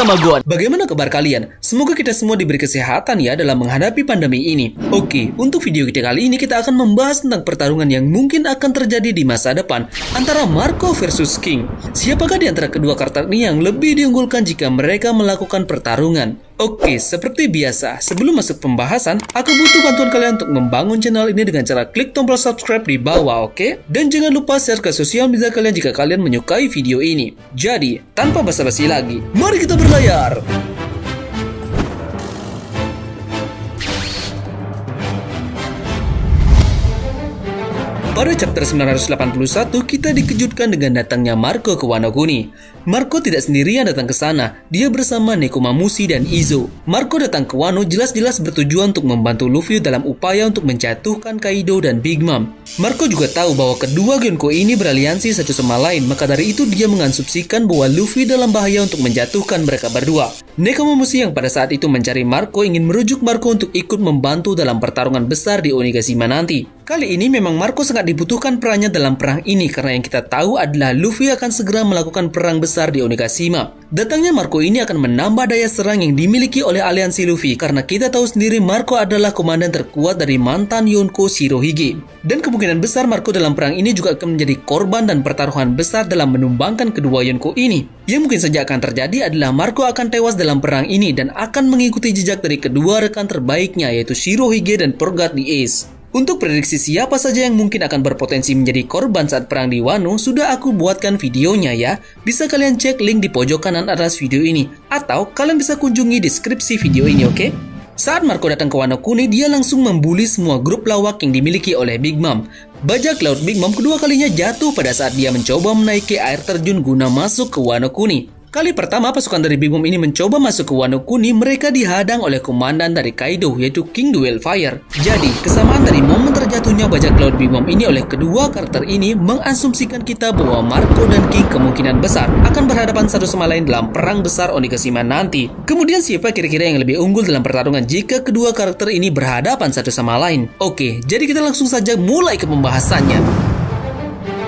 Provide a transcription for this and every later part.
bersama Gon. Bagaimana kabar kalian? Semoga kita semua diberi kesehatan ya dalam menghadapi pandemi ini. Oke, untuk video kita kali ini kita akan membahas tentang pertarungan yang mungkin akan terjadi di masa depan antara Marco versus King. Siapakah di antara kedua karakter ini yang lebih diunggulkan jika mereka melakukan pertarungan? Oke, seperti biasa, sebelum masuk pembahasan, aku butuh bantuan kalian untuk membangun channel ini dengan cara klik tombol subscribe di bawah, oke? Dan jangan lupa share ke sosial media kalian jika kalian menyukai video ini. Jadi, tanpa basa-basi lagi, mari kita berlayar! Pada chapter 981, kita dikejutkan dengan datangnya Marco ke Wano Kuni. Marco tidak sendirian datang ke sana, dia bersama Nekomamushi dan Izo. Marco datang ke Wano jelas-jelas bertujuan untuk membantu Luffy dalam upaya untuk menjatuhkan Kaido dan Big Mom. Marco juga tahu bahwa kedua Genko ini beraliansi satu sama lain, maka dari itu dia mengasumsikan bahwa Luffy dalam bahaya untuk menjatuhkan mereka berdua. Nekomamushi yang pada saat itu mencari Marco ingin merujuk Marco untuk ikut membantu dalam pertarungan besar di Onigashima nanti. Kali ini memang Marco sangat dibutuhkan perannya dalam perang ini karena yang kita tahu adalah Luffy akan segera melakukan perang besar di Onigashima. Datangnya Marco ini akan menambah daya serang yang dimiliki oleh aliansi Luffy karena kita tahu sendiri Marco adalah komandan terkuat dari mantan Yonko Shirohige. Dan kemungkinan besar Marco dalam perang ini juga akan menjadi korban dan pertaruhan besar dalam menumbangkan kedua Yonko ini. Yang mungkin saja akan terjadi adalah Marco akan tewas dalam perang ini dan akan mengikuti jejak dari kedua rekan terbaiknya yaitu Shirohige dan Porgat the Ace. Untuk prediksi siapa saja yang mungkin akan berpotensi menjadi korban saat perang di Wano, sudah aku buatkan videonya ya. Bisa kalian cek link di pojok kanan atas video ini. Atau kalian bisa kunjungi deskripsi video ini, oke? Saat Marco datang ke Wano Kuni, dia langsung membuli semua grup lawak yang dimiliki oleh Big Mom. Bajak laut Big Mom kedua kalinya jatuh pada saat dia mencoba menaiki air terjun guna masuk ke Wano Kuni. Kali pertama pasukan dari Big Mom ini mencoba masuk ke Wano Kuni, mereka dihadang oleh komandan dari Kaido yaitu King Duel Fire. Jadi, kesamaan dari momen terjatuhnya bajak laut Big Mom ini oleh kedua karakter ini mengasumsikan kita bahwa Marco dan King kemungkinan besar akan berhadapan satu sama lain dalam perang besar Onigashima nanti. Kemudian siapa kira-kira yang lebih unggul dalam pertarungan jika kedua karakter ini berhadapan satu sama lain? Oke, jadi kita langsung saja mulai ke pembahasannya.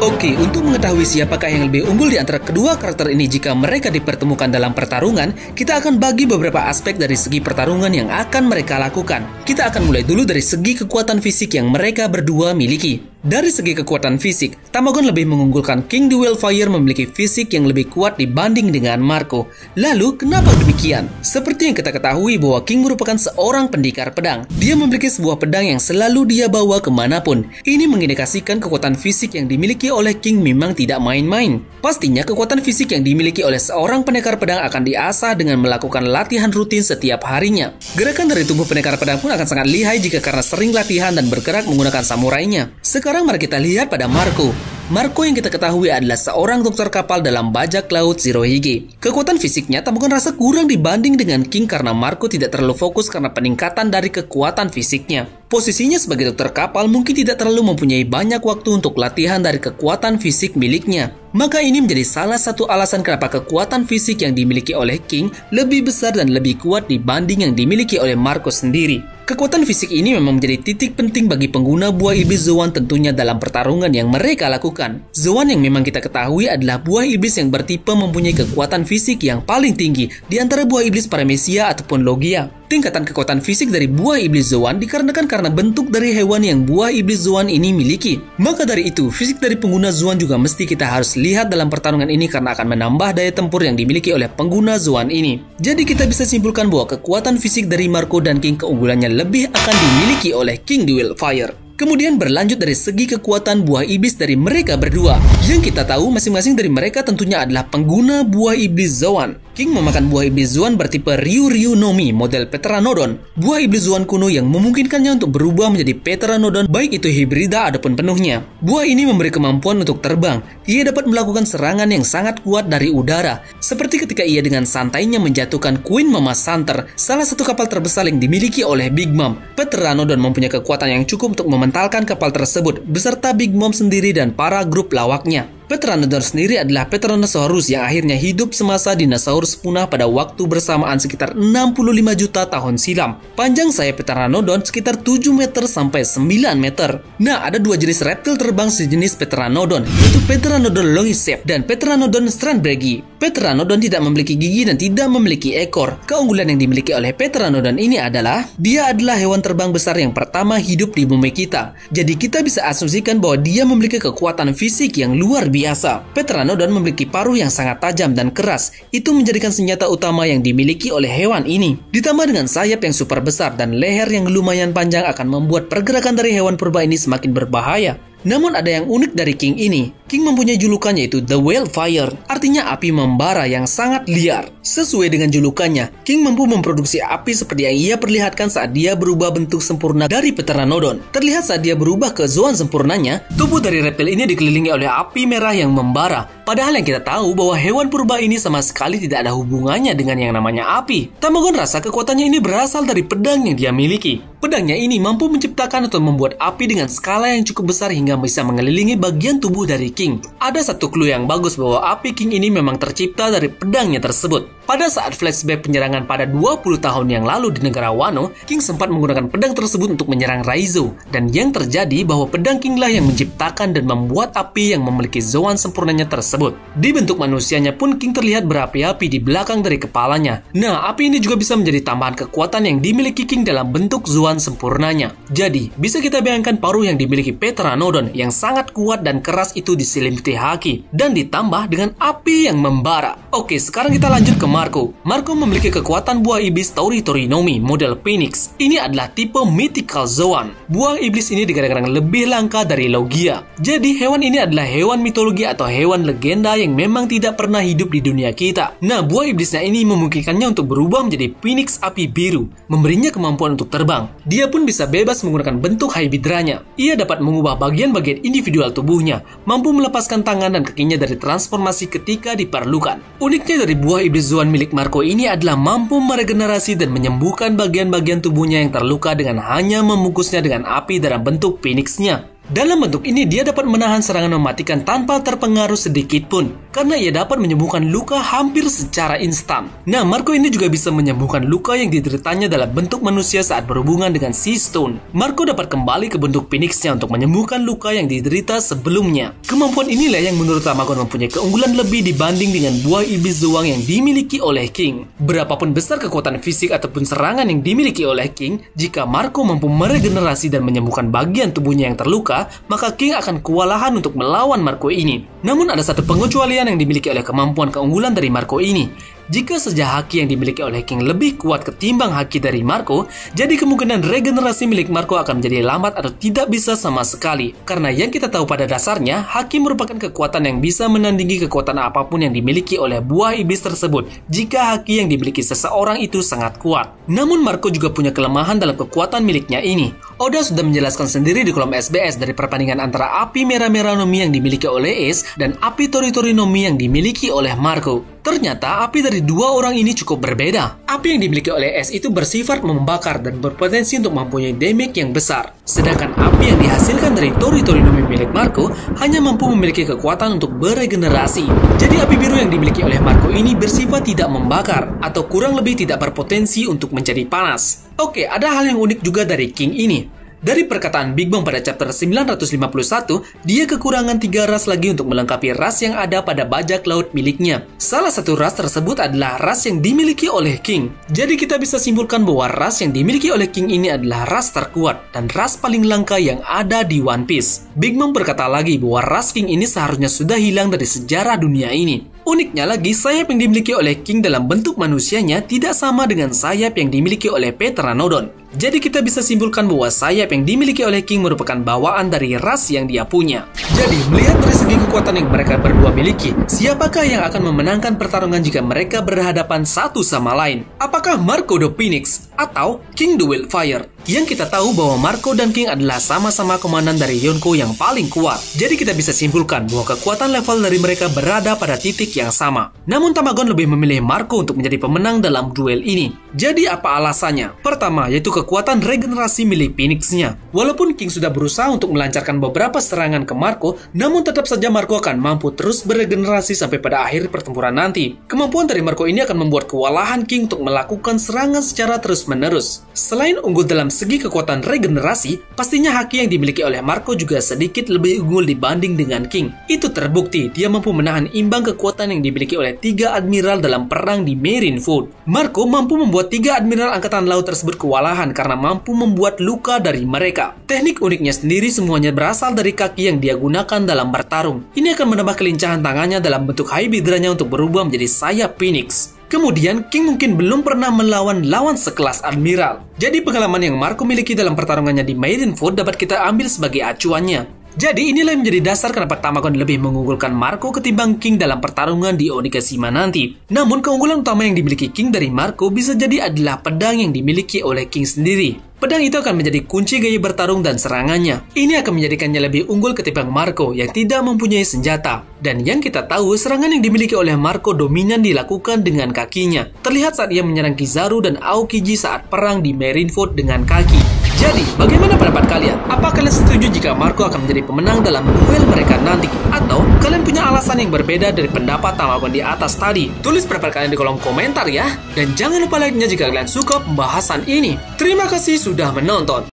Oke, untuk mengetahui siapakah yang lebih unggul di antara kedua karakter ini jika mereka dipertemukan dalam pertarungan, kita akan bagi beberapa aspek dari segi pertarungan yang akan mereka lakukan. Kita akan mulai dulu dari segi kekuatan fisik yang mereka berdua miliki. Dari segi kekuatan fisik, Tamagon lebih mengunggulkan King Duel Fire memiliki fisik yang lebih kuat dibanding dengan Marco. Lalu, kenapa demikian? Seperti yang kita ketahui bahwa King merupakan seorang pendekar pedang. Dia memiliki sebuah pedang yang selalu dia bawa kemanapun. Ini mengindikasikan kekuatan fisik yang dimiliki oleh King memang tidak main-main. Pastinya kekuatan fisik yang dimiliki oleh seorang pendekar pedang akan diasah dengan melakukan latihan rutin setiap harinya. Gerakan dari tubuh pendekar pedang pun akan sangat lihai jika karena sering latihan dan bergerak menggunakan samurainya. Sekarang mari kita lihat pada Marco. Marco yang kita ketahui adalah seorang dokter kapal dalam bajak laut Shirohige. Kekuatan fisiknya tak mungkin rasa kurang dibanding dengan King karena Marco tidak terlalu fokus karena peningkatan dari kekuatan fisiknya. Posisinya sebagai dokter kapal mungkin tidak terlalu mempunyai banyak waktu untuk latihan dari kekuatan fisik miliknya. Maka ini menjadi salah satu alasan kenapa kekuatan fisik yang dimiliki oleh King lebih besar dan lebih kuat dibanding yang dimiliki oleh Marco sendiri. Kekuatan fisik ini memang menjadi titik penting bagi pengguna buah iblis Zoan tentunya dalam pertarungan yang mereka lakukan. Zoan yang memang kita ketahui adalah buah iblis yang bertipe mempunyai kekuatan fisik yang paling tinggi di antara buah iblis Paramecia ataupun Logia. Tingkatan kekuatan fisik dari buah iblis Zoan dikarenakan karena bentuk dari hewan yang buah iblis Zoan ini miliki. Maka dari itu, fisik dari pengguna Zoan juga mesti kita harus lihat dalam pertarungan ini karena akan menambah daya tempur yang dimiliki oleh pengguna Zoan ini. Jadi kita bisa simpulkan bahwa kekuatan fisik dari Marco dan King keunggulannya lebih akan dimiliki oleh King Duel Fire. Kemudian berlanjut dari segi kekuatan buah iblis dari mereka berdua. Yang kita tahu masing-masing dari mereka tentunya adalah pengguna buah iblis Zoan. King memakan buah iblis Zoan bertipe Ryu no Mi model Pteranodon. Buah iblis Zoan kuno yang memungkinkannya untuk berubah menjadi Pteranodon baik itu hibrida ataupun penuhnya. Buah ini memberi kemampuan untuk terbang. Ia dapat melakukan serangan yang sangat kuat dari udara. Seperti ketika ia dengan santainya menjatuhkan Queen Mama Santer, salah satu kapal terbesar yang dimiliki oleh Big Mom. Pteranodon mempunyai kekuatan yang cukup untuk mementalkan kapal tersebut beserta Big Mom sendiri dan para grup lawaknya. Pteranodon sendiri adalah Pteronosaurus yang akhirnya hidup semasa dinosaurus punah pada waktu bersamaan sekitar 65 juta tahun silam. Panjang sayap Pteranodon sekitar 7 meter sampai 9 meter. Nah, ada dua jenis reptil terbang sejenis Pteranodon, yaitu Pteranodon longiceps dan Pteranodon strandbergi. Pteranodon tidak memiliki gigi dan tidak memiliki ekor. Keunggulan yang dimiliki oleh Pteranodon ini adalah dia adalah hewan terbang besar yang pertama hidup di bumi kita. Jadi kita bisa asumsikan bahwa dia memiliki kekuatan fisik yang luar biasa. Pteranodon memiliki paruh yang sangat tajam dan keras. Itu menjadikan senjata utama yang dimiliki oleh hewan ini. Ditambah dengan sayap yang super besar dan leher yang lumayan panjang akan membuat pergerakan dari hewan purba ini semakin berbahaya. Namun ada yang unik dari King ini. King mempunyai julukan yaitu The Wildfire, artinya api membara yang sangat liar. Sesuai dengan julukannya, King mampu memproduksi api seperti yang ia perlihatkan saat dia berubah bentuk sempurna dari Pteranodon. Terlihat saat dia berubah ke zoan sempurnanya, tubuh dari reptil ini dikelilingi oleh api merah yang membara. Padahal yang kita tahu bahwa hewan purba ini sama sekali tidak ada hubungannya dengan yang namanya api. Tamagon rasa kekuatannya ini berasal dari pedang yang dia miliki. Pedangnya ini mampu menciptakan atau membuat api dengan skala yang cukup besar hingga bisa mengelilingi bagian tubuh dari King. Ada satu clue yang bagus bahwa api King ini memang tercipta dari pedangnya tersebut. Pada saat flashback penyerangan pada 20 tahun yang lalu di negara Wano, King sempat menggunakan pedang tersebut untuk menyerang Raizo. Dan yang terjadi bahwa pedang King lah yang menciptakan dan membuat api yang memiliki zoan sempurnanya tersebut. Di bentuk manusianya pun King terlihat berapi-api di belakang dari kepalanya. Nah, api ini juga bisa menjadi tambahan kekuatan yang dimiliki King dalam bentuk zoan sempurnanya. Jadi, bisa kita bayangkan paruh yang dimiliki Pteranodon yang sangat kuat dan keras itu diselimuti haki dan ditambah dengan api yang membara. Oke, sekarang kita lanjut ke Marco. Marco memiliki kekuatan buah iblis Tori-Tori-Nomi model Phoenix. Ini adalah tipe Mythical Zoan. Buah iblis ini digadang-gadang lebih langka dari Logia. Jadi hewan ini adalah hewan mitologi atau hewan legenda yang memang tidak pernah hidup di dunia kita. Nah, buah iblisnya ini memungkinkannya untuk berubah menjadi Phoenix api biru, memberinya kemampuan untuk terbang. Dia pun bisa bebas menggunakan bentuk Hybridranya. Ia dapat mengubah bagian-bagian individual tubuhnya, mampu melepaskan tangan dan kakinya dari transformasi ketika diperlukan. Uniknya dari buah iblis Zoan milik Marco ini adalah mampu meregenerasi dan menyembuhkan bagian-bagian tubuhnya yang terluka dengan hanya membungkusnya dengan api dalam bentuk Phoenix-nya. Dalam bentuk ini dia dapat menahan serangan mematikan tanpa terpengaruh sedikit pun, karena ia dapat menyembuhkan luka hampir secara instan. Nah, Marco ini juga bisa menyembuhkan luka yang dideritanya dalam bentuk manusia saat berhubungan dengan Sea Stone. Marco dapat kembali ke bentuk Phoenix-nya untuk menyembuhkan luka yang diderita sebelumnya. Kemampuan inilah yang menurut Tamagon mempunyai keunggulan lebih dibanding dengan buah iblis Zoang yang dimiliki oleh King. Berapapun besar kekuatan fisik ataupun serangan yang dimiliki oleh King, jika Marco mampu meregenerasi dan menyembuhkan bagian tubuhnya yang terluka, maka King akan kewalahan untuk melawan Marco ini. Namun ada satu pengecualian yang dimiliki oleh kemampuan keunggulan dari Marco ini. Jika saja haki yang dimiliki oleh King lebih kuat ketimbang haki dari Marco, jadi kemungkinan regenerasi milik Marco akan menjadi lambat atau tidak bisa sama sekali. Karena yang kita tahu pada dasarnya, haki merupakan kekuatan yang bisa menandingi kekuatan apapun yang dimiliki oleh buah iblis tersebut jika haki yang dimiliki seseorang itu sangat kuat. Namun Marco juga punya kelemahan dalam kekuatan miliknya ini. Oda sudah menjelaskan sendiri di kolom SBS dari perbandingan antara api merah-merah Nomi yang dimiliki oleh Ace dan api Tori-Tori Nomi yang dimiliki oleh Marco. Ternyata api dari dua orang ini cukup berbeda. Api yang dimiliki oleh Ace itu bersifat membakar dan berpotensi untuk mempunyai damage yang besar. Sedangkan api yang dihasilkan dari Tori-Tori Nomi milik Marco hanya mampu memiliki kekuatan untuk beregenerasi. Jadi api biru yang dimiliki oleh Marco ini bersifat tidak membakar atau kurang lebih tidak berpotensi untuk menjadi panas. Oke, ada hal yang unik juga dari King ini. Dari perkataan Big Bang pada chapter 951, dia kekurangan 3 ras lagi untuk melengkapi ras yang ada pada bajak laut miliknya. Salah satu ras tersebut adalah ras yang dimiliki oleh King. Jadi kita bisa simpulkan bahwa ras yang dimiliki oleh King ini adalah ras terkuat dan ras paling langka yang ada di One Piece. Big Mom berkata lagi bahwa ras King ini seharusnya sudah hilang dari sejarah dunia ini. Uniknya lagi, sayap yang dimiliki oleh King dalam bentuk manusianya tidak sama dengan sayap yang dimiliki oleh Pteranodon. Jadi kita bisa simpulkan bahwa sayap yang dimiliki oleh King merupakan bawaan dari ras yang dia punya. Jadi, melihat dari segi kekuatan yang mereka berdua miliki, siapakah yang akan memenangkan pertarungan jika mereka berhadapan satu sama lain? Apakah Marco the Phoenix atau King the Wildfire? Yang kita tahu bahwa Marco dan King adalah sama-sama komandan dari Yonko yang paling kuat. Jadi kita bisa simpulkan bahwa kekuatan level dari mereka berada pada titik yang sama. Namun Tamagon lebih memilih Marco untuk menjadi pemenang dalam duel ini. Jadi apa alasannya? Pertama, yaitu kekuatan regenerasi milik Phoenix-nya. Walaupun King sudah berusaha untuk melancarkan beberapa serangan ke Marco, namun tetap saja Marco akan mampu terus beregenerasi sampai pada akhir pertempuran nanti. Kemampuan dari Marco ini akan membuat kewalahan King untuk melakukan serangan secara terus-menerus. Selain unggul dalam segi kekuatan regenerasi, pastinya haki yang dimiliki oleh Marco juga sedikit lebih unggul dibanding dengan King. Itu terbukti, dia mampu menahan imbang kekuatan yang dimiliki oleh 3 admiral dalam perang di Marineford. Marco mampu membuat 3 admiral angkatan laut tersebut kewalahan karena mampu membuat luka dari mereka. Teknik uniknya sendiri semuanya berasal dari kaki yang dia gunakan dalam bertarung. Ini akan menambah kelincahan tangannya dalam bentuk Hybridra-nya untuk berubah menjadi sayap Phoenix. Kemudian, King mungkin belum pernah melawan lawan sekelas admiral. Jadi pengalaman yang Marco miliki dalam pertarungannya di Marineford dapat kita ambil sebagai acuannya. Jadi inilah yang menjadi dasar kenapa Tamagon lebih mengunggulkan Marco ketimbang King dalam pertarungan di Onigashima nanti. Namun keunggulan utama yang dimiliki King dari Marco bisa jadi adalah pedang yang dimiliki oleh King sendiri. Pedang itu akan menjadi kunci gaya bertarung dan serangannya. Ini akan menjadikannya lebih unggul ketimbang Marco yang tidak mempunyai senjata. Dan yang kita tahu, serangan yang dimiliki oleh Marco dominan dilakukan dengan kakinya. Terlihat saat ia menyerang Kizaru dan Aokiji saat perang di Marineford dengan kaki. Jadi, bagaimana pendapat kalian? Apa kalian setuju jika Marco akan menjadi pemenang dalam duel mereka nanti? Atau kalian punya alasan yang berbeda dari pendapat Tamagon di atas tadi? Tulis pendapat kalian di kolom komentar ya. Dan jangan lupa like-nya jika kalian suka pembahasan ini. Terima kasih sudah menonton.